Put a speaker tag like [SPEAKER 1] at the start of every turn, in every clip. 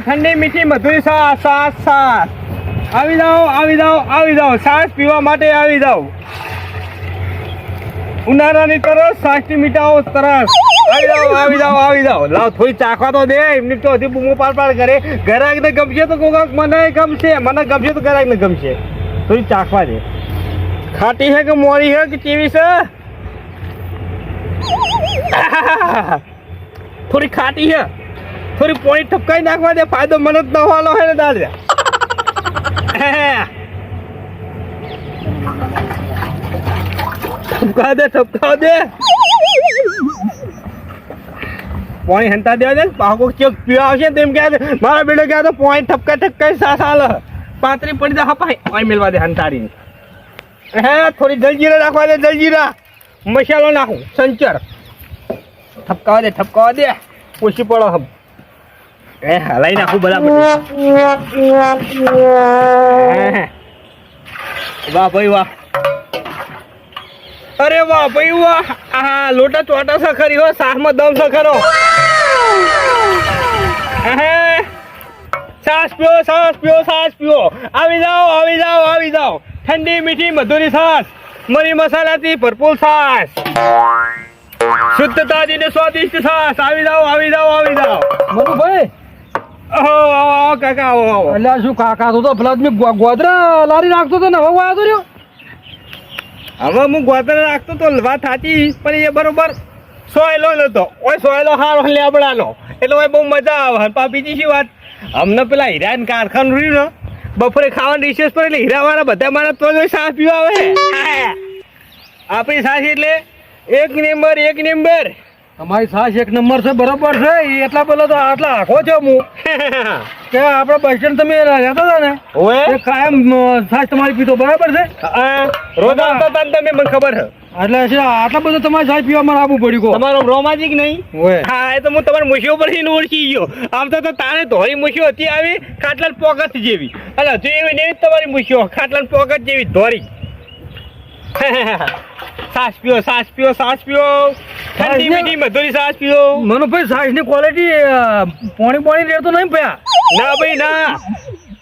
[SPEAKER 1] ઠંડી મીઠી મધુરી છાશ આવી જાઓ છાશ પીવા માટે આવી જાઓ. ઉનાળાની તરસ છાશથી મીઠાઓ તરસ. આવી જાઓ લાવ થોડી ચાખવા તો દે. એમની તો હજી બૂમો પાડ કરે. ગ્રાહકને ગમશે તો કોક મને ગમશે તો ગ્રાહકને ગમશે. થોડી ચાખવા દે. ખાટી છે કે મોરી છે કે કેવી છે? થોડી ખાટી છે. થોડી પોણી ઠપકાઈ નાખવા દે. ફાયદો મને જ નવાનો હે ને દાદા. ઠપકાવ દે. પોણી હંતા દેવા દે. પાકો ચેક પીવા આવશે તેમ કહે મારા બેટો કહે તો પોણી ઠપકાઈ સાસ હાલ 35 પડી દે. હપાય ઓય મેલવા દે હંતારી. થોડી જલજીરા નાખવા દે. જલજીરા મસાલો નાખું સંચર. ઠપકાવા દે. ઓછી પડો હમ. હલાઈ નાખું બરાબર. વાહ ભાઈ વાહ. અરે વાહ ભાઈ વાહ. આ લોટા ચોટા સખરી હો. સાસમાં દમ સખરો. સાસ પીઓ. આવી જાઓ. ઠંડી મીઠી મધુરી છાશ. મરી મસાલાથી ભરપૂર છાશ. શુદ્ધ તાજી ને સ્વાદિષ્ટ છાશ. આવી જાઓ.
[SPEAKER 2] મનુભાઈ
[SPEAKER 1] આવો કાકા આવો.
[SPEAKER 2] એટલે શું કાકા તો પેલા ગોદરા લારી નાખતો હતો ને હવે વાયો રહ્યો.
[SPEAKER 1] હવે હું ગોતરા રાખતો તો વાત સાચી પણ એ બરોબર સોયલો નતો. ઓય સોયલો હારો લેબડાનો એટલે ઓય બહુ મજા આવે. બીજી શી વાત અમને પેલા હીરાન કારખાનું રહ્યું ને બપોરે ખાવાની રિસેસ પર એટલે હીરાવાળા બધા મારા તો સાસ પીવા આવે. આપણી સાસ એટલે એક નંબર.
[SPEAKER 2] અમારી સાસ એક નંબર છે બરોબર છે. એટલા પેલો તો આટલા આખો છો હું કે આપણે બસ સ્ટેન્ડ તમે રહેતા હતા ને
[SPEAKER 1] ઓય
[SPEAKER 2] કાયમ સાસ તમારી પીતો બરાબર છે.
[SPEAKER 1] રોજ આવતા હતા ને તમે મને ખબર છે.
[SPEAKER 2] એટલે આટલા બધું તમારે સાસ પીવા મારે આવવું પડ્યું.
[SPEAKER 1] તમારો રોમાજીક નહીં
[SPEAKER 2] હોય.
[SPEAKER 1] હા એ તો હું તમારી મુશીઓ પરથી ઓળખી ગયો. આમ તો તારે ધોરી મુશીઓ હતી આવી ખાટલાન પોકટ જેવી. એટલે હજુ એવી ને એવી તમારી મુશીઓ ખાટલાન પોકટ જેવી ધોરી. સાસ પીઓ. ઠંડી મીઠી મધુરી છાશ પીઓ.
[SPEAKER 2] મનુભાઈ સાસ ની ક્વોલિટી પોણી રહેતો નહીં પયા.
[SPEAKER 1] ના ભાઈ ના.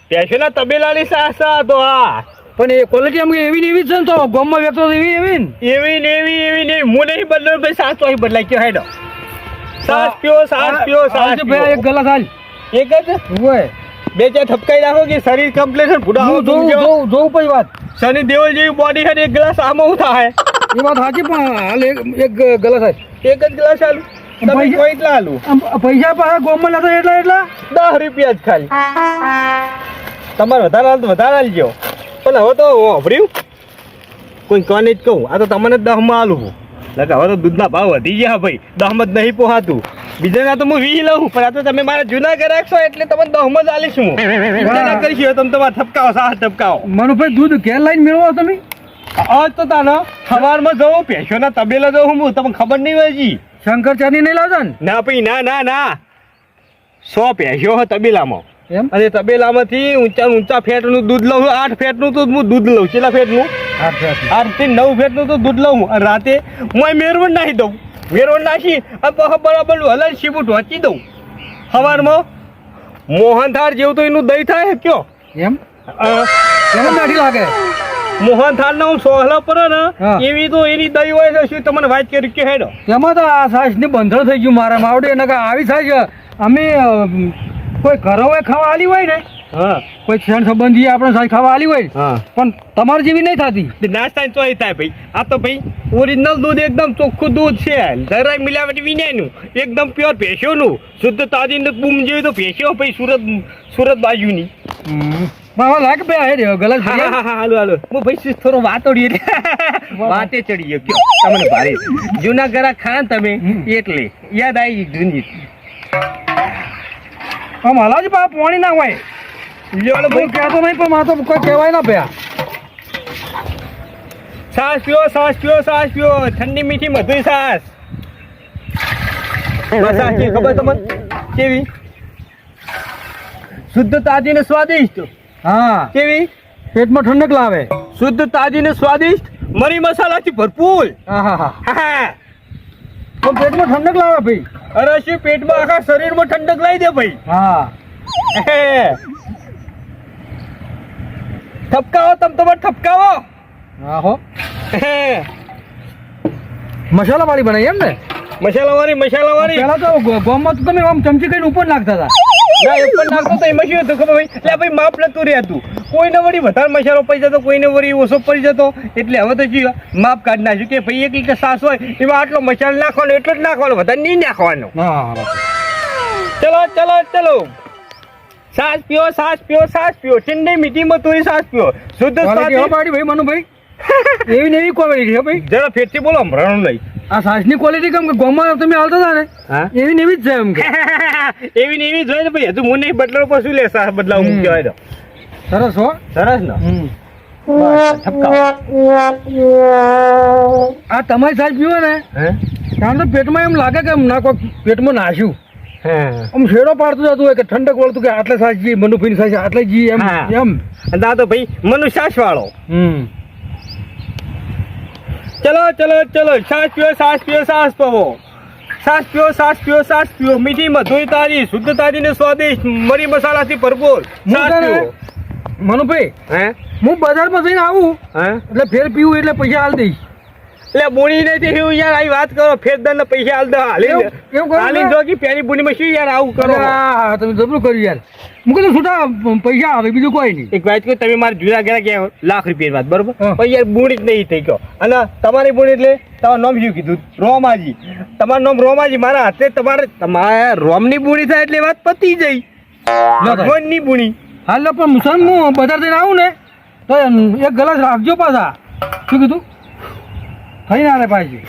[SPEAKER 1] પેશોના તબેલાની છાશ તો આ
[SPEAKER 2] પણ એ ક્વોલિટી અમને એવી ને એવી જ છે ને તો ગામમાં વેચતો એવી
[SPEAKER 1] ને એવી હું નહીં બદલો ભાઈ છાશ તો અહીં બદલાઈ ગયો. હેડો છાશ પીઓ.
[SPEAKER 2] ભાઈ એક ગલાસ હાલ.
[SPEAKER 1] એક જ
[SPEAKER 2] હોય.
[SPEAKER 1] બે ચાર ઠપકાઈ રાખો કે શરીર કમ્પ્લીટ
[SPEAKER 2] જોઉં પછી વાત.
[SPEAKER 1] શનિ દેવલ જેવી બોડી છે. એક ગ્લાસ આમાં શું થાય?
[SPEAKER 2] એ વાત સાચી પણ હાલ એક ગલાસ હાલ.
[SPEAKER 1] એક જ ગ્લાસ આલું. તમે કોઈ એટલા આલું
[SPEAKER 2] પૈસા પાછા ગામમાં લેતો એટલા
[SPEAKER 1] 10 રૂપિયા જ ખાલી. તમારે વધારે આલજો. પણ હવે તો વાપર્યું કોઈ કોને જ કહું. આ તો તમને 10 માં આલું. એટલે હવે તો દૂધના ભાવ વધી ગયા ભાઈ. 10 માં જ નહીં પોહાતું. બીજાના તો હું 20 લઉં પણ આ તો તમે મારા જૂના ગ્રાહક છો એટલે તમને 10 માં જ આલીશ હું. કરીશું તમે તમારે ઠપકાવો સાસ ઠપકાવો.
[SPEAKER 2] મનુભાઈ દૂધ ઘેર લઈને મેળવો તમે.
[SPEAKER 1] આજ તો તાનો સવારમાં જવું પેશોના તબેલા જવું હું તમને ખબર નહીં હોય જી.
[SPEAKER 2] શંકર ચાની નહીં લાવતા ને?
[SPEAKER 1] ના ભાઈ ના 100 પેશો હોય તબેલામાં.
[SPEAKER 2] એમ?
[SPEAKER 1] અને તબેલામાંથી ઊંચા ફેટનું દૂધ લઉં. 8 ફેટનું તો હું દૂધ લઉં. કેટલા ફેટનું? 8 થી 9 ફેટનું તો દૂધ લઉં. અને રાતે હું મેરવણ નાખી દઉં. મેરવણ નાખી બરાબર હલાલ શીબું ઢોંચી દઉં. સવારમાં મોહનથાળ જેવું તો એનું દહીં થાય કયો
[SPEAKER 2] એમ નાઠી લાગે.
[SPEAKER 1] મોહનથાળ ના સોહલા પર ને એવી તો એની દહીં હોય છે. શું તમને વાત કરી કે હેડો
[SPEAKER 2] એમાં તો આ સાસ ની બંધન થઈ ગયું મારા માવડે. એને આવી સાસ અમે કોઈ ઘરો હોય ખાવા આલી હોય ને કોઈ ફ્રેન્ડ સંબંધી આપણે સાસ ખાવા આલી હોય પણ તમારી જેવી નહીં થતી.
[SPEAKER 1] નાસ્તા તો થાય ભાઈ. આ તો ભાઈ ઓરિજિનલ દૂધ એકદમ ચોખ્ખું દૂધ છે. જરાય મિલાવટ વિનાનું એકદમ પ્યોર ભેંસોનું શુદ્ધ તાજી બૂમ જેવી તો ભેંસો ભાઈ સુરત બાજુની.
[SPEAKER 2] લાગે ભાઈ ગલત.
[SPEAKER 1] હાલો હું ભાઈ થોડો વાતોડી એટલે વાતે ચડી ગયો તમને ભારે. જૂના ગરા ખાન તમે એટલે યાદ આવી જૂની.
[SPEAKER 2] આમ હલાજ પાણી ના હોય. ભાઈ કહેતો નહીં પણ મારે તો કોઈ કહેવાય ના ભયા.
[SPEAKER 1] છાશ પીઓ. ઠંડી મીઠી મધુરી છાશ. ખબર તમને કેવી? શુદ્ધ તાજી ને સ્વાદિષ્ટ.
[SPEAKER 2] હા
[SPEAKER 1] કેવી?
[SPEAKER 2] પેટમાં ઠંડક લાવે.
[SPEAKER 1] શુદ્ધ તાજી ને સ્વાદિષ્ટ મરી મસાલાથી ભરપૂર.
[SPEAKER 2] હા તો પેટમાં ઠંડક લાવે ભાઈ.
[SPEAKER 1] અરે શું પેટમાં આખા શરીરમાં ઠંડક લાવી દે ભાઈ.
[SPEAKER 2] હા
[SPEAKER 1] ઠપકાવો તમ તમારે ઠપકાવો.
[SPEAKER 2] આહો મસાલા વાળી બનાવી એમ ને?
[SPEAKER 1] મસાલાવાળી
[SPEAKER 2] પેલા તો ગોમાં તો તમે આમ ચમચી કરીને ઉપર નાખતા હતા.
[SPEAKER 1] ના એ પણ નાખતો તો એમાં શું હતું ખબર ભાઈ? એટલે ભાઈ માપ નતું રહેતું. કોઈને વળી વધારે મસાલો પડી જતો, કોઈને વળી ઓછો પડી જતો. એટલે હવે તો શું માપ કાઢી નાખ્યું કે ભાઈ 1 લીટર છાશ હોય એમાં આટલો મસાલો નાખવાનો, એટલો જ નાખવાનો, વધારે નહીં નાખવાનો.
[SPEAKER 2] હા
[SPEAKER 1] ચલો ચલો ચલો, છાશ પીઓ, છાશ પીઓ, છાશ પીઓ. ચેન્નઈ મીઠીમાં તોય છાશ પીઓ. શુદ્ધ
[SPEAKER 2] ક્વોલિટી હો પાડી ભાઈ મનુભાઈ, એવી ને એવી ક્વોલિટી હો ભાઈ.
[SPEAKER 1] જરા ફેરથી બોલો, હમણાં નહીં.
[SPEAKER 2] આ સાસની ક્વોલિટી કેમ કે ગોમાં તમે હાલતા હતા ને એવી ને એવી જ છે એમ કે.
[SPEAKER 1] એવી ને એવી જોઈએ ને ભાઈ. હજુ હું નહીં બદલાવ પર શું લે છાશ બદલાવ હું કહેવાય તો.
[SPEAKER 2] સરસ હો,
[SPEAKER 1] સરસ ને.
[SPEAKER 2] આ તમારી સાસ પીવો ને કારણ તો પેટમાં એમ લાગે કે ના કોઈ પેટમાં નાશ્યું, આમ શેડો પાડતું જતું હોય કે ઠંડક વળતું કે આટલે સાસ જી મનુભાઈ સાસ આટલે જી એમ એમ.
[SPEAKER 1] ના તો ભાઈ મનુ છાશ વાળો. ચલો ચલો ચલો, છાશ પીઓ, છાશ પીઓ, છાશ પીવો. છાશ પીઓ, છાશ પીઓ, છાશ પીઓ. મીઠી, મધુરી, તાજી, શુદ્ધ તાજી ને સ્વાદિષ્ટ, મરી મસાલાથી ભરપૂર છાશ પીવો.
[SPEAKER 2] મનુભાઈ હું બજારમાં જઈને આવું એટલે ફેર પીવું એટલે પૈસા હાલ દઈશ.
[SPEAKER 1] એટલે બોડી નથી એવું યાર, આવી વાત કરો. ફેરદાર ને પૈસા હાલ દો. હાલી જો કે પેલી બોડીમાં શું યાર આવું કરો?
[SPEAKER 2] હા તમે જબરું કર્યું યાર. હું કીધું છૂટા પૈસા આવે બીજું કોઈ નહીં.
[SPEAKER 1] એક વાત કહું, તમે મારા જુદા ગયા કે લાખ રૂપિયા વાત બરોબર, પણ યાર બોડી જ નહીં થઈ ગયો. અને તમારી બોડી એટલે તમારું નામ શું કીધું? રોમાજી. તમારું નામ રોમાજી. મારા હાથે તમારા રોમની બોડી થાય એટલે વાત પતી જઈ. ભગવાનની બોડી.
[SPEAKER 2] હાલ પણ મુસલમાન હું બજાર જઈને આવું ને તો એક ગ્લાસ રાખજો પાછા. શું કીધું? થઈ ના રે પાછી.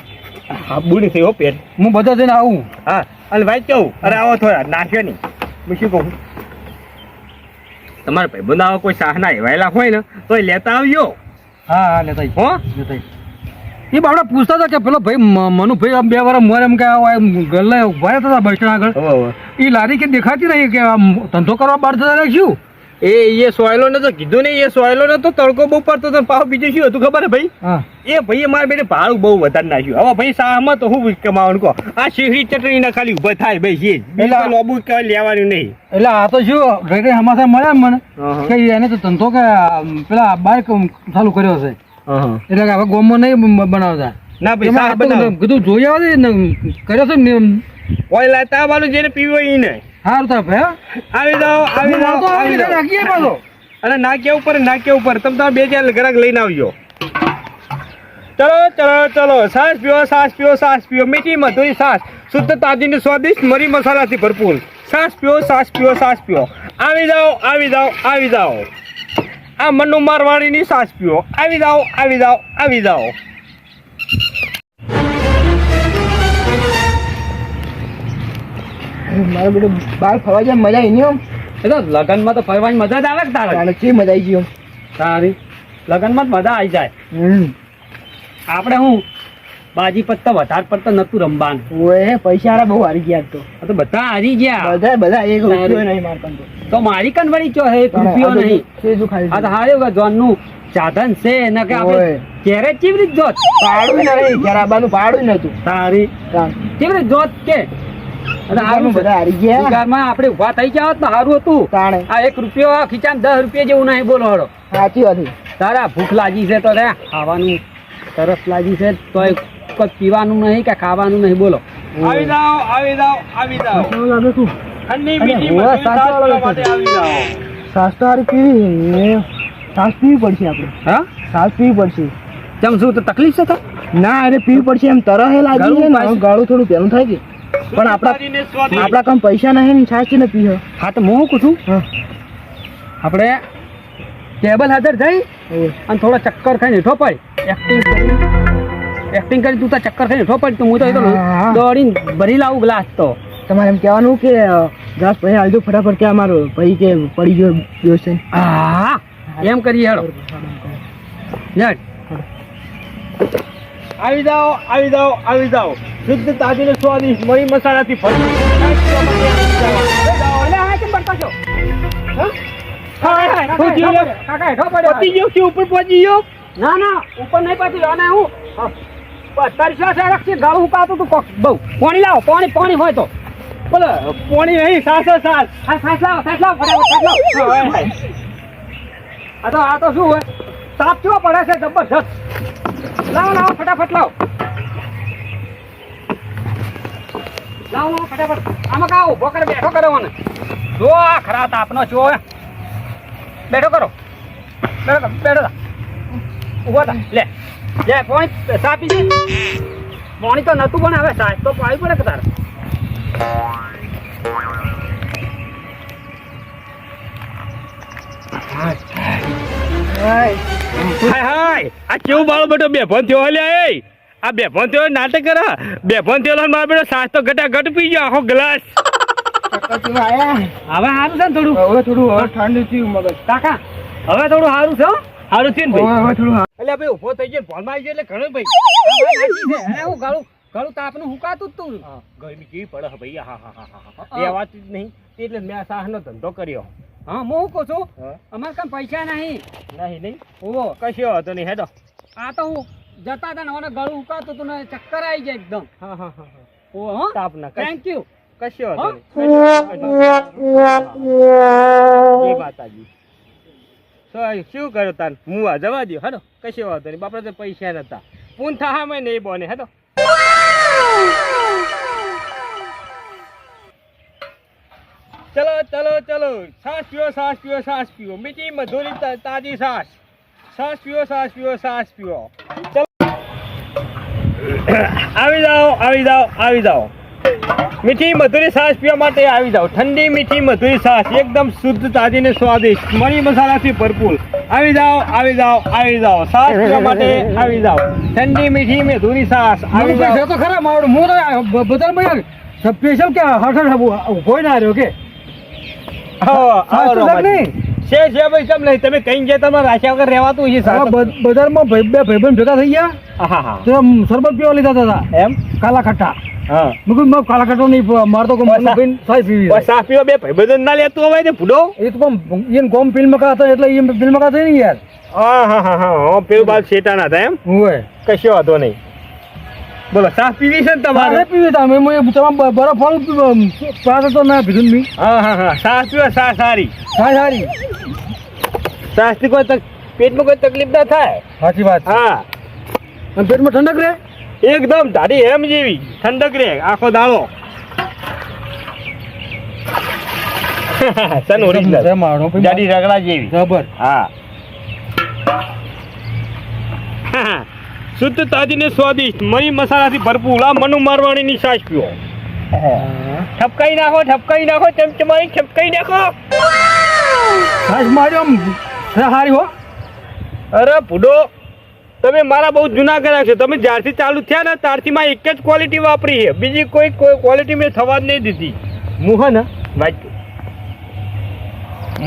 [SPEAKER 1] હા બોડી થઈ હો પેટ.
[SPEAKER 2] હું બજાર જઈને આવું.
[SPEAKER 1] હા અને ભાઈ કહું, અરે આવો થોડા નાખ્યો નહીં. હું શું કહું, તમારા ભાઈ બંધ કોઈ સાહના એવાયેલા હોય ને તો લેતા આવજો.
[SPEAKER 2] હા હા લેતા
[SPEAKER 1] હો
[SPEAKER 2] લેતા. એ બાપડા પૂછતા હતા કે પેલો ભાઈ મનુભાઈ આમ 2 વાર મોર એમ કે ગલ્લે ઉભા રહેતા હતા બસ સ્ટેન્ડ આગળ. એ લારી કે દેખાતી નહીં કે આમ ધંધો કરવા બહાર જતા રાખ્યું. એ
[SPEAKER 1] સોયલો ને તો કીધું નહીં, એ સોયલો ને તો તડકો બહુ પડતો હતો. પાછું બીજું શું હતું ખબર ભાઈ? એ ભાઈ મારે બેને ભાડું બહુ વધારે નાખ્યું. હવે ભાઈ સાહમાં તો હું કમાવાનું કહો. આ શીખડી ચટણી ના ખાલી ઉભા થાય ભાઈ છે એટલે લોબુ લેવાનું નહીં.
[SPEAKER 2] એટલે આ તો શું રેડી હમાસા મળ્યા મને કે એને તો ધંધો કે પેલા બાઈક ચાલુ કર્યો છે એટલે કે હવે ગોમમાં નહીં બનાવતા.
[SPEAKER 1] ના ભાઈ
[SPEAKER 2] કીધું જોઈ આવે ને કર્યો છે ને
[SPEAKER 1] ઓય લાતા વાળું જેને પીવો ઈ ને.
[SPEAKER 2] સારું તા ભાઈ
[SPEAKER 1] આવી જાઓ આવી જાઓ આવી જાઓ.
[SPEAKER 2] રાખીએ પાછો.
[SPEAKER 1] અને નાક્યા ઉપર તમે 2-4 ગ્રાહક લઈને આવજો. ચલો ચલો ચલો, છાશ પીઓ, છાશ પીઓ, છાશ પીઓ. મીઠી, મધુરી છાશ, શુદ્ધ તાજી ને સ્વાદિષ્ટ, મરી મસાલાથી ભરપૂર છાશ પીઓ, છાશ પીઓ, છાશ પીઓ. આવી જાઓ આવી જાઓ આવી જાઓ. આ મનુ મારવાડીની છાશ પીઓ. આવી જાઓ આવી જાઓ આવી જાઓ.
[SPEAKER 3] મારો બેટો બહાર ફરવા જાય મજા આવી નહીં.
[SPEAKER 2] એ તો લગનમાં તો ફરવાની મજા જ આવે કે તારે?
[SPEAKER 3] કેવી મજા આવી ગઈ
[SPEAKER 2] તારી લગનમાં જ મજા આવી જાય. આપણે હું બાજી પત્તા વધારે પડતા નતું રમવાનું.
[SPEAKER 3] ઓએ પૈસા બહુ હારી ગયા તો.
[SPEAKER 2] આ તો બધા હારી ગયા.
[SPEAKER 3] બધા એક રૂપિયો નહીં મારતા
[SPEAKER 2] તો મારી કન વળી ચો એક રૂપિયો નહીં. આ તો હાર્યો જોન નું સાધન છે ને કે આપણે ઘેરે કેવી રીતે જોત?
[SPEAKER 3] ભાડું નહીં, ઘરાબાનું ભાડું નતું.
[SPEAKER 2] તારી કેવી રીતે જોત કે
[SPEAKER 3] બધા હારી ગયા.
[SPEAKER 2] આપણે ઉભા થઈ ગયા હોત ને સારું હતું. આ 1 રૂપિયો ખીચામાં 10 રૂપિયા જેવું નહીં. બોલો હળો
[SPEAKER 3] સાચી વાત.
[SPEAKER 2] તારા ભૂખ લાગી છે તો રે ખાવાનું, તરસ લાગી છે તો કોઈ પીવાનું નહીં કે ખાવાનું નહીં. બોલો
[SPEAKER 1] આવી જાઓ આવી જાઓ આવી જાઓ.
[SPEAKER 3] લાગે તું
[SPEAKER 1] ઠંડી મીઠી મધુરી છાશ પીવા માટે આવી જાઓ.
[SPEAKER 3] છાશ તો હારી પીવી. છાશ પીવી પડશે આપણે.
[SPEAKER 2] હા
[SPEAKER 3] છાશ પીવી પડશે.
[SPEAKER 2] કેમ શું તો તકલીફ છે?
[SPEAKER 3] ના અરે પીવી પડશે. એમ તરહ લાગી છે ને ગાળું થોડું પેલું થાય કે પણ આપણા કમ પૈસા નહીં ને છાશ ને પીવો.
[SPEAKER 2] હા તો હું પૂછું આપણે ટેબલ હાજર થઈ અને થોડા ચક્કર ખાઈને હેઠો પડ. એક્ટિંગ કરી તું તો ચક્કર ખાઈને હેઠો પડ તો હું તો એ તો દોડીને ભરી લાવું ગ્લાસ. તો
[SPEAKER 3] તમારે એમ કહેવાનું કે ગ્લાસ પછી આવજો ફટાફટ કે અમારો ભાઈ કે પડી ગયો દિવસ છે.
[SPEAKER 2] હા એમ કરીએ હેડો.
[SPEAKER 1] આવી જાઓ આવી જાઓ આવી જાઓ. શુદ્ધ તાજી ને સ્વાદિષ્ટ, મરી મસાલાથી ભરપૂર. ઉપર પહોંચી ગયો.
[SPEAKER 2] ના ના ઉપર નહીં પાછી અને હું 45 રાખશે ગાળું કાતું તું બહુ પાણી લાવો. પાણી હોય તો
[SPEAKER 1] બોલો પોણી નહીં સાસ સાસ
[SPEAKER 2] સાસ લાવો ફટાફટ સાસ લાવો. આ તો શું હોય તાપ કેવો પડે છે જબરજસ્ત. લાવો ફટાફટ લાવો ફટાફટ. આમાં કા ઉભો કરે બેઠો કરો મને. જો આ ખરા તાપનો છો બેઠો કરો. બેઠો ઉભો થા. લે પાણી ચા પીજે. પાણી તો નતું પણ હવે સાહેબ તો પાણી પડે કે તારે.
[SPEAKER 1] હાય હાય આ કેવું બાળો બેટો બેફોન થયો લ્યા એ આ બેફોન થયો નાટક કરા બેફોન થયો મારો બેટો સાસ તો ઘટ પી ગયો આખો ગ્લાસ
[SPEAKER 3] ચક્કરતીમાં આયા.
[SPEAKER 2] હવે સારું છે ને થોડું.
[SPEAKER 3] હવે થોડું ઠંડુ થયું મગજ.
[SPEAKER 2] કાકા હવે થોડું સારું છે હો.
[SPEAKER 1] સારું થયું ને ભાઈ
[SPEAKER 3] હવે થોડું
[SPEAKER 1] એટલે ભાઈ ઉભો થઈ ગયો ફોનમાં આવી ગયો એટલે ઘણું ભાઈ
[SPEAKER 2] હું ગાળું તાપનું હુકાતું જ તું.
[SPEAKER 1] ગરમી કેવી પડે છે ભાઈ હા હા હા એ વાત જ નહીં એટલે મેં આ સાસનો ધંધો કર્યો
[SPEAKER 2] હા હું શું કહું છું
[SPEAKER 1] હા.
[SPEAKER 2] અમારે કામ પૈસા નહીં.
[SPEAKER 1] નહીં
[SPEAKER 2] ઓહો
[SPEAKER 1] કશો હતો નહીં હેડો
[SPEAKER 2] આ તો હું જતા હતા ને મને ગળું ઉકાતું હતું ને ચક્કર આવી જાય એકદમ.
[SPEAKER 1] હા હા હા
[SPEAKER 2] ઓહો હો
[SPEAKER 1] તાપ ના
[SPEAKER 2] થેન્ક યુ.
[SPEAKER 1] કશો હતો
[SPEAKER 2] હા?
[SPEAKER 1] નહીં જય માતાજી શું કર્યો તાન હું આ જવા દો હેડો કશો હતો નહીં બાપડા તો પૈસા નતા પૂન થા મેં નહીં બોને હેડો ચલો ચલો ચલો સાસ પીવો મીઠી મધુરી તાજી સાસ પીવો સાસ પીવો ચલો આવી જાઓ મીઠી મધુરી સાસ પીવા માટે આવી જાઓ ઠંડી મીઠી મધુરી સાસ એકદમ શુદ્ધ તાજી ને સ્વાદિષ્ટ મરી મસાલાથી ભરપૂર આવી જાઓ સાસ પીવા માટે આવી જાઓ ઠંડી મીઠી મધુરી સાસ આવી જાઓ
[SPEAKER 2] તો ખરા માવડું હું બદલ સ્પેશિયલ કે હઠ ઉભો ના રહ્યો કે
[SPEAKER 1] છે ભાઈ કેમ નહીં તમે કઈ ગયા તમારે રાખ્યા વગર રહેવાતું છે
[SPEAKER 2] બજારમાં બે ભાઈબંધ ભેગા થઈ ગયા
[SPEAKER 1] હા
[SPEAKER 2] તો શરબત પીવા લીધા હતા
[SPEAKER 1] એમ
[SPEAKER 2] કાલા ખટ્ટા.
[SPEAKER 1] હા
[SPEAKER 2] મેં કીધું કાલા ખટ્ટો નહીં મારતો સાહેબ પીવી
[SPEAKER 1] સાસ પીવા બે ભાઈ બધું ના લેતું હવે ને ભૂડો
[SPEAKER 2] એ તો પણ એને ગોમ ફિલ્મ કા હતા એટલે એ ફિલ્મ કા થઈ ને યાર.
[SPEAKER 1] હા પેલું બાદ શેટા ના હતા એમ
[SPEAKER 2] હોય
[SPEAKER 1] કશો હતો નહીં બોલો સાસ પીવી છે ને તમારે
[SPEAKER 2] પીવી તમે બરફ ફળ પાસ તો ના પીધું મી.
[SPEAKER 1] હા સાસ પીવા સાસ સારી
[SPEAKER 2] સારી
[SPEAKER 1] સાસ થી કોઈ પેટમાં કોઈ તકલીફ ના થાય
[SPEAKER 2] સાચી વાત.
[SPEAKER 1] હા
[SPEAKER 2] અને પેટમાં ઠંડક રહે
[SPEAKER 1] એકદમ દાઢી હેમ જેવી ઠંડક રે આખો દાડો સન ઓરિજિનલ દાઢી રગડા જેવી
[SPEAKER 2] જબર.
[SPEAKER 1] હા શુદ્ધ તાજી ને સ્વાદિષ્ટ મરી મસાલાથી ભરપૂર આ મનુ મારવાણીની સાસ પીવો ઠપકાઈ નાખો ચમચમાઈ ઠપકાઈ નાખો
[SPEAKER 2] સાસ માર્યો આમ સારી હો.
[SPEAKER 1] અરે ભૂડો તમે મારા બહુ જૂના કર્યા છે તમે જ્યારથી ચાલુ થયા ને ત્યારથી માં એક જ ક્વોલિટી વાપરી છે બીજી કોઈ ક્વોલિટી મેં થવા જ નહીં દીધી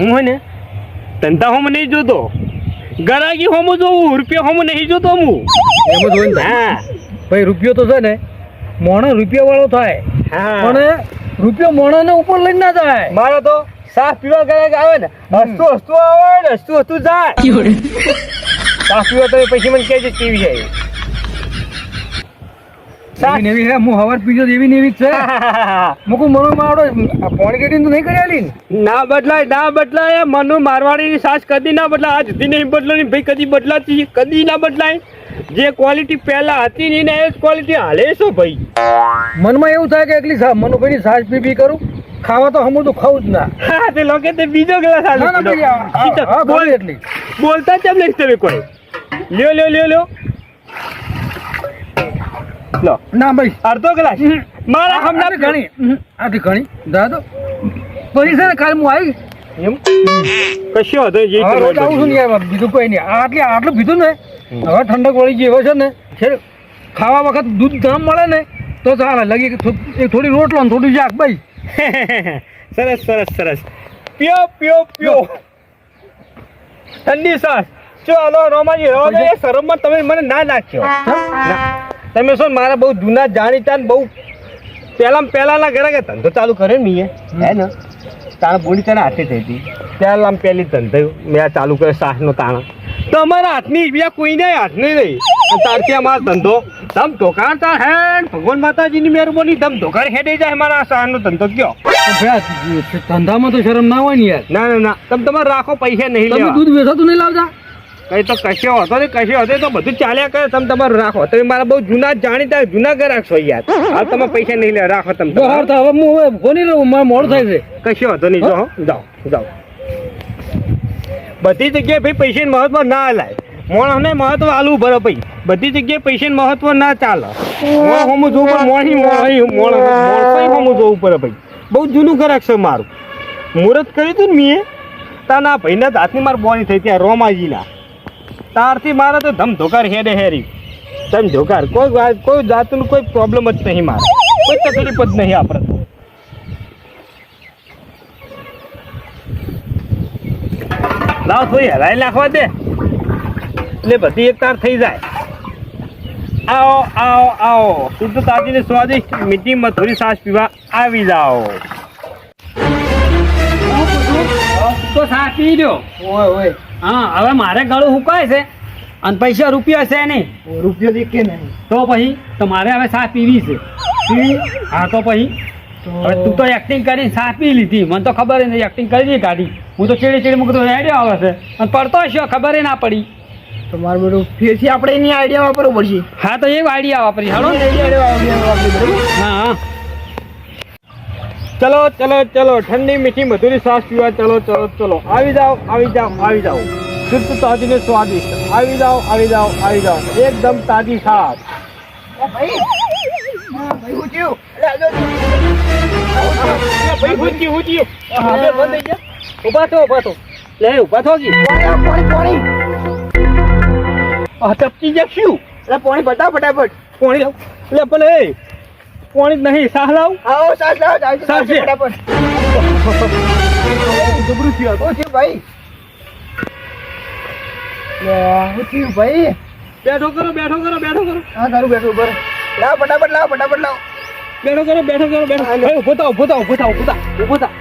[SPEAKER 1] હું ને ધંધા હોમ નહીં જોતો ગરાગી હોમ જોઉં રૂપિયા હોમ નહીં જોતો હું
[SPEAKER 2] એમ જ હોય ને.
[SPEAKER 1] હા
[SPEAKER 2] ભાઈ રૂપિયો તો છે ને મોણો રૂપિયા વાળો થાય
[SPEAKER 1] હા
[SPEAKER 2] પણ રૂપિયો મોણો ને ઉપર લઈને ના જાય.
[SPEAKER 1] મારો તો સાસ પીવા ગરાગ આવે ને હસતું આવે ને હસતું જાય સાસ પીવા તમે પછી મને કહેજો કેવી જાય
[SPEAKER 2] એવી નેવી હે હું હવાર પીજો એવી નેવી જ છે. મુકુ મનો માવડો પોણી કેટી તો નહીં કરી આલી ને.
[SPEAKER 1] ના બદલાય મનુ મારવાડીની સાસ કદી ના બદલાય આજ સુધી નહીં બદલાય ભાઈ કદી બદલાતી કદી ના બદલાય જે ક્વોલિટી પહેલા હતી ને એ જ ક્વોલિટી હાલે છો ભાઈ
[SPEAKER 2] મનમાં એવું થાય કે એકલી મનુભાઈની સાસ પી કરું ખાવા તો હમું તો ખાવું જ ના.
[SPEAKER 1] હા તે લોકો તે બીજો ગ્લાસ
[SPEAKER 2] ના, ના, ભાઈ, હા, બોલ એટલી.
[SPEAKER 1] બોલતા કેમ નહીં તમે કોઈ લ્યો લો
[SPEAKER 2] ના ભાઈ
[SPEAKER 1] અડધો ગ્લાસ મારા હમણાં
[SPEAKER 2] ઘણી આથી ઘણી દાદો પછી છે ને કાલે હું આવી
[SPEAKER 1] એમ કશો હતો જે
[SPEAKER 2] હા, રોજ આવું છું ને યાર, બીજું કોઈ નહીં આટલું પીધું ને હવે ઠંડક વળી ગઈ હોય છે ને છે ખાવા વખત દૂધ ગરમ મળે ને તો ચાલે લગી થોડી રોટલો ને થોડી શાક ભાઈ.
[SPEAKER 1] સરસ પીઓ ઠંડી સાસ ચાલો રોમાજી હવે શરમમાં તમે મને ના નાખ્યો તમે શું મારા બહુ જૂના જાણીતા ને બહુ પહેલાના ઘરે ધંધો ચાલુ કર્યો ને મેં હે ને તાણા બોડી તારા હાથે થઈ હતી પહેલી ધંધો મેં ચાલુ કર્યો સાસનો તાણા તો અમારા હાથની બીજા કોઈને હાથ નહીં રહી અને તારથી અમારો ધંધો ધમ ધોકાર તાર હેડ ભગવાન માતાજીની મહેરબાની ધમ ધોકાર હેડે જાય મારા સારનો ધંધો કયો
[SPEAKER 2] ધંધામાં તો શરમ ના હોય ને યાર.
[SPEAKER 1] ના ના ના તમે તમારે રાખો પૈસા નહીં
[SPEAKER 2] તમે
[SPEAKER 1] લેવા
[SPEAKER 2] દૂધ વેચાતું નહીં લાવતા?
[SPEAKER 1] કઈ તો કશો હતો ને કશો હતો તો બધું ચાલ્યા કરે તમે તમારું રાખો તમે મારા બહુ જૂના જાણીતા જૂના ગ્રાહક છો યાર હાલ તમે પૈસા નહીં લેવા રાખો તમે
[SPEAKER 2] બહાર તો હવે હું હવે કોની રહું, મારે મોડું થાય છે.
[SPEAKER 1] કશો હતો નહીં જો જાઓ જાઓ બધી જગ્યાએ ભાઈ પૈસાનું મહત્વ ના હલાય મોણસને મહત્વ આલવું બરો ભાઈ બધી જગ્યાએ પૈસાનું મહત્વ ના ચાલે હોમું જોવું પણ હોમું જોવું પડે ભાઈ બહુ જૂનું ગ્રાહક છે મારું મુહૂર્ત કર્યું હતું ને મેં તાના ભાઈના હાથની મારે બોની થઈ ત્યાં રોમાજીના તારથી મારે તો ધમ ધોકાર હેડે હેરી ધમ ધોકાર કોઈ જાતનું કોઈ પ્રોબ્લેમ જ નહીં મારે કોઈ તકલીફ જ નહીં આપણે તો લાવ થોડી હલાઈ નાખવા દે એટલે બધી એક તાર થઈ જાય આવો આવો આવો શુદ્ધ તાજીને સ્વાદિષ્ટ મીઠી મધુરી છાશ પીવા આવી જાઓ
[SPEAKER 2] તો સાથ પી લ્યો.
[SPEAKER 3] ઓય
[SPEAKER 2] હા હવે મારે ગળું હુકાય છે અને પૈસા રૂપિયા છે નહીં
[SPEAKER 3] રૂપિયો દેખે નહીં
[SPEAKER 2] તો પછી તમારે હવે સાથ પીવી છે. હા તો પછી હવે તું તો એક્ટિંગ કરીને સાથ પી લીધી મને તો ખબર નહીં એક્ટિંગ કરી દીધી ગાડી હું તો ચીડી ચીડી મૂકતો રેડિયો આવે છે અને પડતો હશે ખબર ના પડી.
[SPEAKER 3] તમારું બધું ફેરથી આપણે એની આઈડિયા વાપરવો પડશે.
[SPEAKER 2] હા તો એ આઈડિયા વાપરી હાલો ને. હા હા
[SPEAKER 1] ચલો ચલો ચલો ઠંડી મીઠી મધુરી છાશ પીવા ચલો ચલો ચલો આવી જાઓ આવી જાઓ આવી જાઓ શુદ્ધ તાજીને સ્વાદિષ્ટ આવી જાઓ આવી જાઓ આવી જાઓ એકદમ તાજી છાશ
[SPEAKER 3] ભાઈ હું થયું?
[SPEAKER 1] ભાઈ હુજી હુજી ઉભા થો લે ઉભા થો કી
[SPEAKER 3] પાણી
[SPEAKER 1] ટપકી જશું
[SPEAKER 3] એટલે પાણી બતાવ ફટાફટ.
[SPEAKER 1] પાણી લાવ લે પણ એ પાણી જ નહીં સાહ લાવ
[SPEAKER 3] આવો સાસ લાવો
[SPEAKER 1] સાસ છે.
[SPEAKER 3] ફટાફટ.
[SPEAKER 1] જબરું થયું
[SPEAKER 3] શું થયું ભાઈ? શું થયું ભાઈ?
[SPEAKER 1] બેઠો કરો બેઠો કરો બેઠો કરો
[SPEAKER 3] હા તારું બેઠું ઉપર લાવ ફટાફટ લાવ ફટાફટ લાવ.
[SPEAKER 1] બેઠો કરો બેઠો કરો બેઠો ભાઈ ઉભો થા ઉભો થા ઉભો થા ઉભો થા ઉભો થા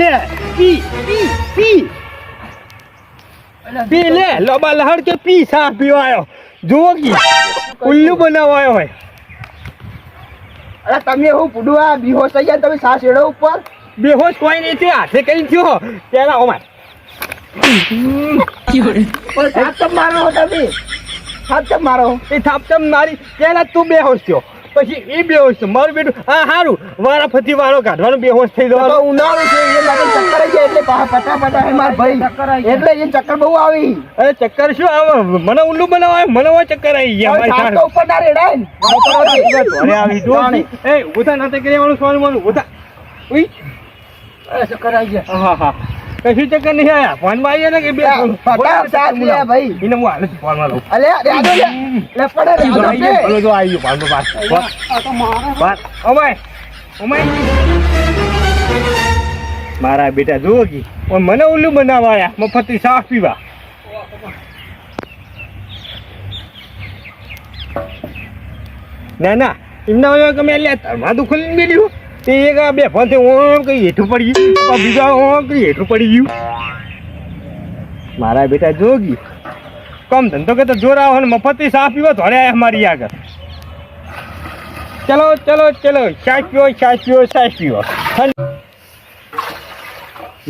[SPEAKER 1] લે પી પી પી પી લે લોબા લહડ કે પી સાહ પીવા આવ્યો જુઓ કી ઉલ્લુ બનાવવા આવ્યો હોય
[SPEAKER 3] અરે તમે હું પૂડું આ બેહોશ થઈ ગયા તમે સાસ એડો ઉપર.
[SPEAKER 1] બેહોશ કોઈ નહીં થયો હાથે કઈ થયો પેલા ઓમાય
[SPEAKER 3] પણ સાપ ચમ મારો હો તમે સાપ ચમ મારો.
[SPEAKER 1] એ થાપચમ મારી પેલા તું બેહોશ થયો પછી એ બેહોશ થયો મારું બેટું હા સારું વારા ફથી વારો કાઢવાનો બેહોશ થઈ
[SPEAKER 3] તો
[SPEAKER 1] જવાનો
[SPEAKER 3] ઉનાળો છે એ લાગે ચક્કર આવી જાય એટલે પટા પટા હે માર ભાઈ એટલે એ ચક્કર બહુ આવી.
[SPEAKER 1] અરે ચક્કર શું આવે મને ઉલ્લુ બનાવાય મને હોય ચક્કર આવી ગયા
[SPEAKER 3] હવે સાપ
[SPEAKER 1] મારી
[SPEAKER 3] તો ઉપર ના રેડાય ને.
[SPEAKER 1] ઘરે આવી જો એ ઉભા નાતે કર્યાવાનું સોનું મોનું ઉભા ઉઈ
[SPEAKER 3] અરે ચક્કર આવી જાય.
[SPEAKER 1] હા હા કશું ચક્કર નહીં આયા ફોનમાં આવીએ ને કે બે
[SPEAKER 3] ફટા સાપ લે ભાઈ.
[SPEAKER 1] એને હું હાલ ફોનમાં લઉં
[SPEAKER 3] અલે રેડો લે લે પડે રેડો
[SPEAKER 1] આવી ગયો, ભલો જો આવી ગયો ફોનમાં બાર ઓમાય ઓમાય મારા બેટા જુઓ કી પણ મને ઉલ્લુ બનાવવા આયા મફતી સાફ પીવા ના ના એમના હોય કે મેં લે માથું ખોલીને બેઠ્યું તે એક આ બે ફોન થી ઓમ કઈ હેઠું પડી ગયું બીજા ઓમ કઈ હેઠું પડી ગયું મારા બેટા જોગી કમ ધંધો કે તો જોર આવો ને મફતી સાફ પીવો ધોરે આયા મારી આગળ ચલો ચલો ચલો છાશ પીવો છાશ પીવો છાશ પીવો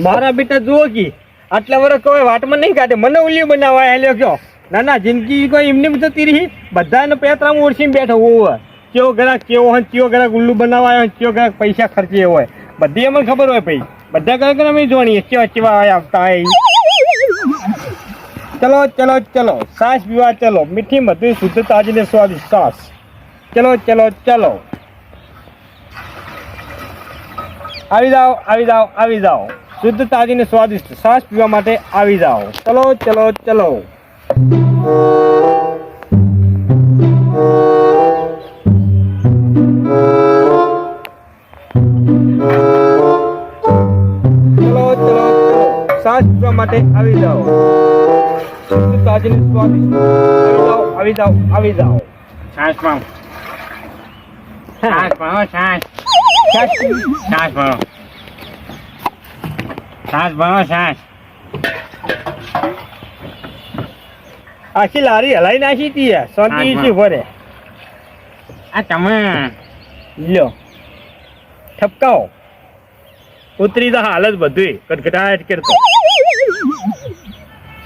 [SPEAKER 1] મારા બેટા જોગી આટલા વર્ષ કોઈ વાટમાં નહીં કાઢે મને ઉલ્યું બનાવવા હેલ્યો કયો ના ના જિંદગી કોઈ એમની જતી રહી બધાને પેતરામાં ઓળખીને બેઠો હોય કેવો ગ્રાહક કેવો હોય કેવો ગ્રાહક ઉલ્લુ બનાવવા આવ્યો કેવો ગ્રાહક પૈસા ખર્ચે હોય બધી અમને ખબર હોય ભાઈ બધા ગ્રાહક અમે જોણીએ કેવા કેવા આવતા હોય ચલો ચલો ચલો છાશ પીવા ચલો મીઠી મધુર શુદ્ધ તાજી ને સ્વાદિષ્ટ છાશ ચલો ચલો ચલો આવી જાઓ આવી જાઓ આવી જાઓ શુદ્ધ તાજી ને સ્વાદિષ્ટ છાશ પીવા માટે આવી જાઓ ચલો ચલો ચલો ચલો ચલો છાશ પીવા માટે આવી જાઓ શુદ્ધ તાજી ને સ્વાદિષ્ટ આવી જાઓ આવી જાઓ
[SPEAKER 2] છાશ પાઉં છાશ પાઉં છાશ
[SPEAKER 1] છાશ
[SPEAKER 2] છાશ પાઉં છાશ પાઉં છાશ
[SPEAKER 1] આખી લારી હલાઈ નાખી હતી યાર શાંતિ છે ભરે
[SPEAKER 2] આ તમે
[SPEAKER 1] લ્યો ઠપકાઓ ઉતરી તો હાલ જ બધું કટકટાટ કરતો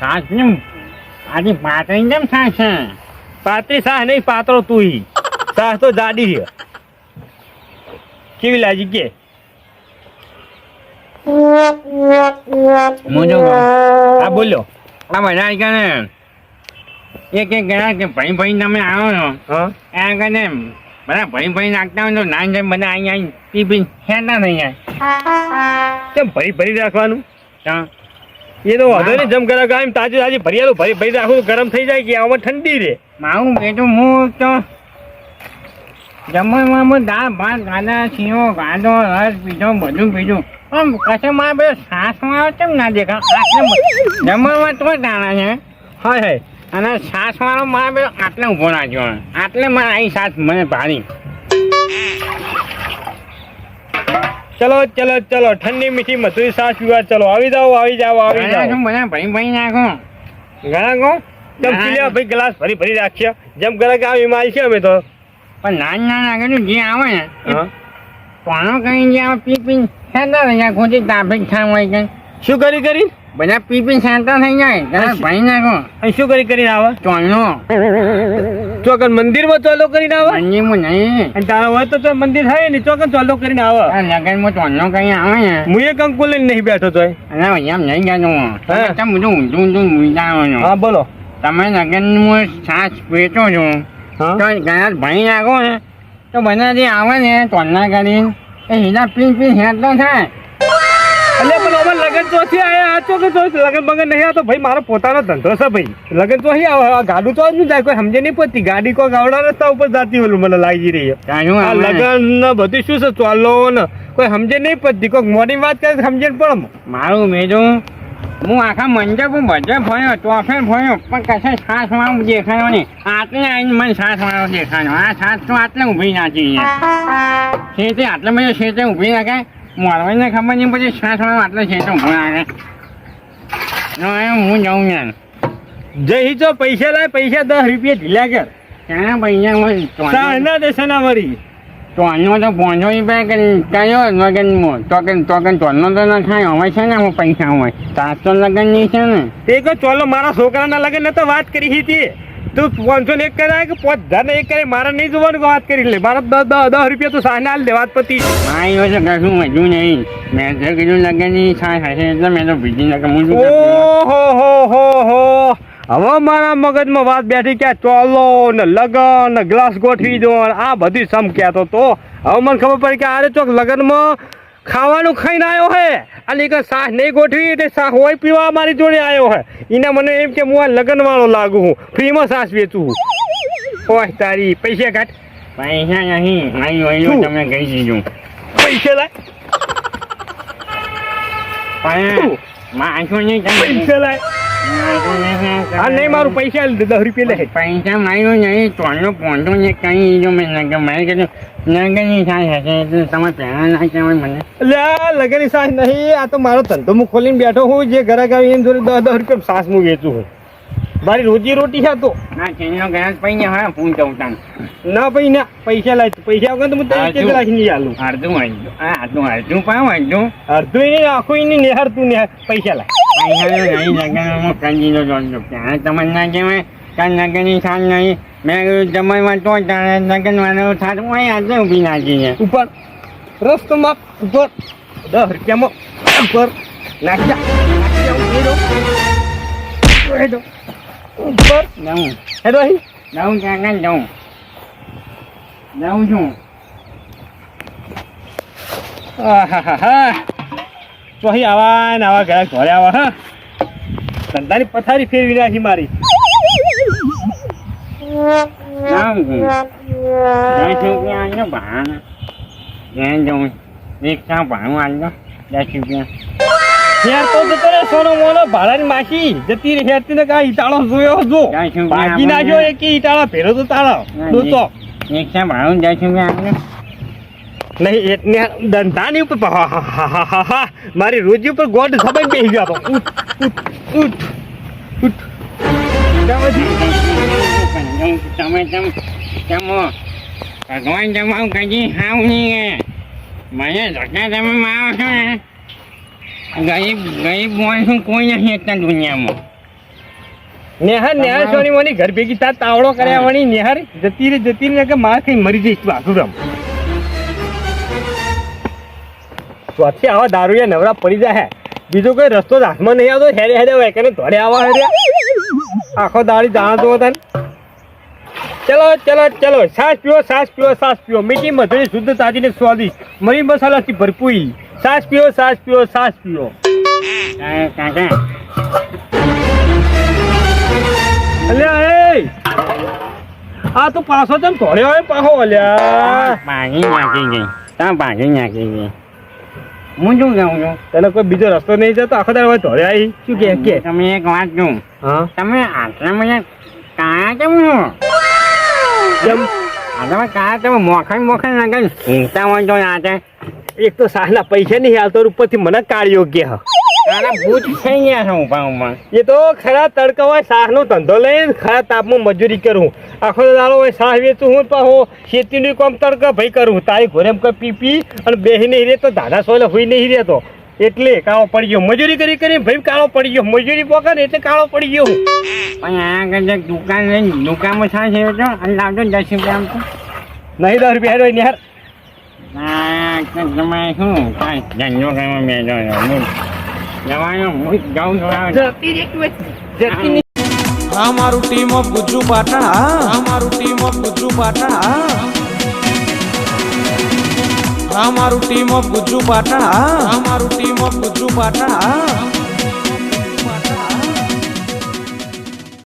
[SPEAKER 2] સાસ ને આજે પાતળી કેમ થાય છે
[SPEAKER 1] પાતળી સાહ નહીં પાતળો તું ઈ સાહ તો જાડી છે કેવી લાગી કે
[SPEAKER 2] મોજો
[SPEAKER 1] આ બોલ્યો
[SPEAKER 2] આ બધા કે ને એક ગયા કે ભાઈ તમે આવો છો
[SPEAKER 1] હા
[SPEAKER 2] આ કને બધા ભાઈ નાખતા હોય તો ના જાય બધા અહીંયા પી પી ખેતા થઈ જાય
[SPEAKER 1] કેમ ભરી રાખવાનું
[SPEAKER 2] તો
[SPEAKER 1] એ તો વાંધો નહીં જમ કરા કામ તાજી ભરિયાલું ભરી રાખું તો ગરમ થઈ જાય કે આમાં ઠંડી રે
[SPEAKER 2] મારું બેટું હું તો જમવામાં દાળ ભાત ગાડા છીઓ ગાડો રસ પીધો બધું પીધું પણ કશે મારે બધું છાસમાં કેમ ના દેખા જમવામાં તો દાણા છે
[SPEAKER 1] હાય હાય
[SPEAKER 2] અને છાસવાળો મારે બધો આટલે ઊભો રાખ્યો આટલે મારે અહીં છાસ મને ભારી
[SPEAKER 1] ચલો ઠંડી મીઠી મધુરી સાસ પીવા ચલો આવી જાઓ
[SPEAKER 2] શું બધા ભાઈ નાખો
[SPEAKER 1] ઘણા કહો જેમ પી લેવા ભાઈ ગ્લાસ ભરી રાખ્યા જેમ ઘરે કે આવી માલ છે અમે તો
[SPEAKER 2] પણ ના નાખેલું જે આવે ને
[SPEAKER 1] હા
[SPEAKER 2] કોનો કઈ જે આવે પી ખેતા થઈ જાય ખોટી ટ્રાફિક થાય હોય કઈ
[SPEAKER 1] શું કરી
[SPEAKER 2] બધા પી ખેતા થઈ જાય ઘણા ભાઈ નાખો
[SPEAKER 1] અહીં શું કરીને આવે
[SPEAKER 2] ચોલનો
[SPEAKER 1] ચોકન મંદિરમાં ચોલો કરીને આવે
[SPEAKER 2] મંદિરમાં નહીં
[SPEAKER 1] અને તારા હોય તો મંદિર થાય ને ચોકન ચોલો કરીને આવે
[SPEAKER 2] આ લગનમાં ચોલનો કઈ આવે ને
[SPEAKER 1] હું એક અંકુલ લઈને નહીં બેઠો તો
[SPEAKER 2] અને એમ નહીં જતો
[SPEAKER 1] હા.
[SPEAKER 2] તમે બધું ઊંધું મૂંઝાવો છો
[SPEAKER 1] હા બોલો
[SPEAKER 2] તમે લગનમાં છાસ વેચો છો
[SPEAKER 1] હા
[SPEAKER 2] તો ઘણા ભાઈ નાખો ને તો બધા જે આવે ને ચોલના કરીને એ હીરા પી હેત તો થાય
[SPEAKER 1] એટલે પણ અમારે લગન ચોથી આયા આ ચોકે લગન બગન નહીં આવતો ભાઈ મારો પોતાનો ધંધો છે ભાઈ લગન ચોથી આવે આ ગાડું તો જ જાય કોઈ સમજે નહીં પડતી ગાડી કોઈ ગાવડા રસ્તા ઉપર જાતી ઓલું મને લાગી રહી છે
[SPEAKER 2] કાજુ
[SPEAKER 1] આ લગન ને બધું શું છે ચોલો ને કોઈ સમજે નહીં પડતી કોઈ મોડી વાત કરે તો સમજે પડે
[SPEAKER 2] મારું મેજું હું આખા મંડપ બધે ફર્યો ચોફે ફર્યો પણ કશે છાસ વાળો દેખાયો નહીં આટલે આવીને મને છાસ વાળો દેખાયો આ છાસ તો આટલે ઊભી નાખી શેતે આટલે બધે શેતે ઊભી નાખે મોરવાઈને ખબર નહીં પછી છાસ વાળો આટલે શેતે ઊભો નાખે હું જાઉં યાર
[SPEAKER 1] જઈ તો પૈસા લાય પૈસા 10 રૂપિયા ઢીલા કર
[SPEAKER 2] ક્યાં પૈસા હોય
[SPEAKER 1] સાના દેશના વળી
[SPEAKER 2] ચોલનો તો 500 રૂપિયા કયો લગનમાં ટોકન ચોલનો તો ન થાય હવે છે ને હું પૈસા હોય સાત તો લગનની છે ને
[SPEAKER 1] તે કોઈ ચોલો મારા છોકરાના લગન તો વાત કરી હતી તું 500 ને 1 કરાય કે 5000 ને 1 કરે મારા નહીં જોવાનું કે વાત કરી લે મારા 10 રૂપિયા તો સાના હાલ દે વાત પતી
[SPEAKER 2] મારી હોય તો કશું વધુ નહીં મેં તો કીધું લગનની છાશ હશે એટલે મેં તો ભીજી નાખે હું
[SPEAKER 1] ઓહો હવે મારા મગજમાં વાત બેઠી કે ચોલો ને લગન ને ગ્લાસ ગોઠવી દો ને આ બધી સમ કહેતો તો હવે મને ખબર પડી કે આરે ચોક લગનમાં ખાવાનું ખાઈને આવ્યો હે અને કે સાસ નહીં ગોઠવી એટલે સાસ હોય પીવા મારી જોડે આવ્યો હે એને મને એમ કે હું આ લગન વાળો લાગુ હું ફ્રીમાં સાસ વેચું ઓય તારી પૈસા કાઢ
[SPEAKER 2] પૈસા નહીં અહીં હોય તમે કહી દીધું
[SPEAKER 1] પૈસા લાય
[SPEAKER 2] પણ માથું નહીં તમે
[SPEAKER 1] પૈસા લાય હા નહીં મારું પૈસા 10 રૂપિયા લે
[SPEAKER 2] પૈસા માર્યું નહીં ચોલનો પોંધો ને કઈ જો મેં મેં કીધું લગનની છાશ હશે એટલે તમે પહેલા ના કહેવાય મને
[SPEAKER 1] એટલે આ લગનની સાસ નહીં આ તો મારો ધંધો હું ખોલીને બેઠો હું જે ઘરે આવી એને જોડે 10 રૂપિયા સાસ હું વેચું છું મારી રોજી રોટી છે તો
[SPEAKER 2] ના ચેનનો ગયા પૈસા હા ફોન ચૌટાણ
[SPEAKER 1] ના ભાઈ ના પૈસા લાય પૈસા વગર તો હું તને એક લાખ નહીં આલું
[SPEAKER 2] અડધું અડધું પાવ અડધું
[SPEAKER 1] અડધું નહીં આખું નહીં નિહારતું ને પૈસા લાય
[SPEAKER 2] પૈસા નહીં લગનમાં કંજીનો જોડજો ત્યાં તમને ના કહેવાય કાલ લગનની છાશ નહીં મેં કીધું જમવામાં તો તારે લગનવાનું થાતું હોય આજે ઊભી નાખી છે
[SPEAKER 1] ઉપર રસ્તોમાં ઉપર 10 રૂપિયામાં ઉપર નાખ્યા ઉપર
[SPEAKER 2] દઉં
[SPEAKER 1] હેડો અહીં
[SPEAKER 2] દઉં ક્યાં દઉં છું
[SPEAKER 1] તો અહીં આવા ને આવા ઘરે ઘરે આવા હા ધંધાની પથારી ફેરવી નાખી મારી
[SPEAKER 2] દઉં છું 10 રૂપિયા આજો ભાણ ત્યાં જઉં રિક્ષા ભાણું આજો 10 રૂપિયા
[SPEAKER 1] હેર તો જતો રે સોનો મોનો ભાડાની માસી જતી રહી હેરતી ને કા ઈટાળો જોયો જો ભાગી નાખ્યો એક ઈટાળા ભેરો તો તાળો દોસ્તો
[SPEAKER 2] રિક્ષા ભાણું 10 રૂપિયા આજો
[SPEAKER 1] નહીં એટલે ધંધાની ઉપર મારી રોજી ઉપર ગોડ સબાઈ બેસી ગયો ઉઠ તમે ભગવાન તમારું કદી હાવ નહીં મને ધક્કા તમે મારો છો ને ગરીબ ગરીબ માણસ કોઈ નથી અત્યારે દુનિયામાં. નેહર નેહર સોની મોની ઘર ભેગી તાર તાવડો કર્યા વણી નેહર જતી રહી કે માર કઈ મરી જઈશ વાસુરમ. ચોથી આવા દારૂયા નવરા પડી જાય બીજો કોઈ રસ્તો જ હાથમાં નહીં આવતો હેડે હેડે હોય કે ધોડે આવા હેડ્યા આખો દાડી જાણતો હતા ને. ચલો ચલો ચલો સાસ પીઓ મીઠી મધુરી શુદ્ધ તાજી ને સ્વાદિષ્ટ મરી મસાલાથી ભરપૂર સાસ પીઓ. અલ્યા એ આ તો પાછો તમ ધોડ્યો હોય પાછો અલ્યા ભાગી નાખી ગઈ હું શું કહું છું તને કોઈ બીજો રસ્તો નહીં જતો આખો દાડો ધોડે આવી શું કે તમે એક વાત કહું હા તમે આટલા મને કાયા કેમ છો તમે કાયા તમે મોખણ લાગે ઊંઘતા હોય તો આ એક તો સાહના પૈસા નહીં હાલતો ઉપરથી મને કાઢ્યો કે ભૂત થઈ ગયા છે ઉભા એ તો ખરા તડકા હોય શાહનો ધંધો લઈને ખરા તાપમાં મજૂરી કરું આખો દાડો હોય શાહ વેચું હું પાછો ખેતીનું કામ તડકા ભાઈ કરું તારી ઘોરે એમ પી અને બેસી નહીં રહેતો દાદા સોલે હોઈ નહીં રહેતો એટલે કાળો પડી ગયો મજૂરી કરી ભાઈ કાળો પડી ગયો મજૂરી પકડ એટલે કાળો પડી ગયો પણ આ દુકાન લઈને દુકાનમાં છાશ તો અને લાવજો 10 રૂપિયા આમ તો નહીં 10 રૂપિયા હેરો યાર તમે શું કાંઈ ધંધો કરવા મેળો
[SPEAKER 4] અમારું ટીમ ઓફ ગુજ્જુ પાટણ અમારું ટીમ ઓફ ગુજ્જુ પાટણ અમારું ટીમ ઓફ ગુજ્જુ પાટણ અમારું ટીમ ઓફ ગુજ્જુ પાટણ